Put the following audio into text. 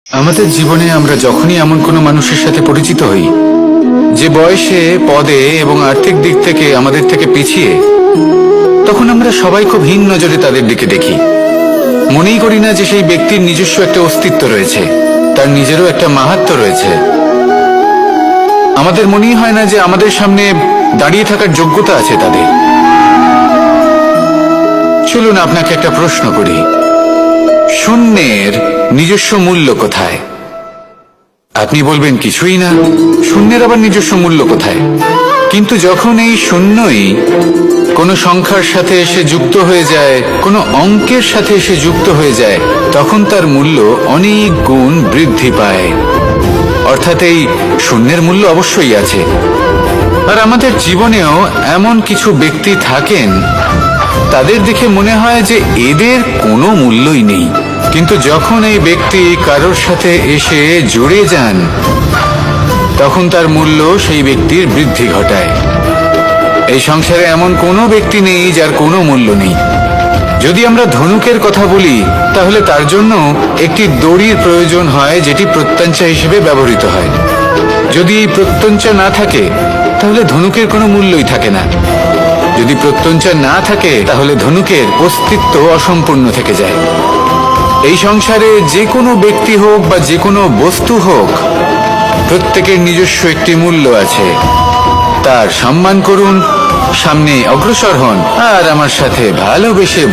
আমাদের জীবনে আমরা যখনই এমন কোনো মানুষের সাথে পরিচিত হই যে বয়সে, পদে এবং আর্থিক দিক থেকে আমাদের থেকে পিছিয়ে, তখন আমরা সবাই খুব হীন নজরে তাদের দিকে দেখি। মনেই করি না যে সেই ব্যক্তির নিজস্ব একটা অস্তিত্ব রয়েছে, তার নিজেরও একটা মাহাত্ম্য রয়েছে। আমাদের মনেই হয় না যে আমাদের সামনে দাঁড়িয়ে থাকার যোগ্যতা আছে তাদের। চলুন আপনাকে একটা প্রশ্ন করি, শূন্যের নিজস্ব মূল্য কোথায়? আপনি বলবেন কিছুই না। শূন্যের আবার নিজস্ব মূল্য কোথায়? কিন্তু যখন এই শূন্যই কোনো সংখ্যার সাথে এসে যুক্ত হয়ে যায়, কোনো অঙ্কের সাথে এসে যুক্ত হয়ে যায়, তখন তার মূল্য অনেক গুণ বৃদ্ধি পায়। অর্থাৎ এই শূন্যের মূল্য অবশ্যই আছে। আর আমাদের জীবনেও এমন কিছু ব্যক্তি থাকেন, তাদের দেখে মনে হয় যে এদের কোনো মূল্যই নেই। কিন্তু যখন এই ব্যক্তি কারোর সাথে এসে জুড়ে যান, তখন তার মূল্য সেই ব্যক্তির বৃদ্ধি ঘটায়। এই সংসারে এমন কোনো ব্যক্তি নেই যার কোনো মূল্য নেই। যদি আমরা ধনুকের কথা বলি, তাহলে তার জন্য একটি দড়ির প্রয়োজন হয়, যেটি প্রত্যঞ্চা হিসেবে ব্যবহৃত হয়। যদি এই প্রত্যঞ্চা না থাকে, তাহলে ধনুকের কোনো মূল্যই থাকে না। যদি প্রত্যঞ্চা না থাকে, তাহলে ধনুকের অস্তিত্ব অসম্পূর্ণ থেকে যায়। এই সংসারে যে কোনো ব্যক্তি হোক বা যে কোনো বস্তু হোক, প্রত্যেকের নিজস্ব একটি মূল্য আছে। তার সম্মান করুন, সামনে অগ্রসর হন আর আমার সাথে ভালোবেসে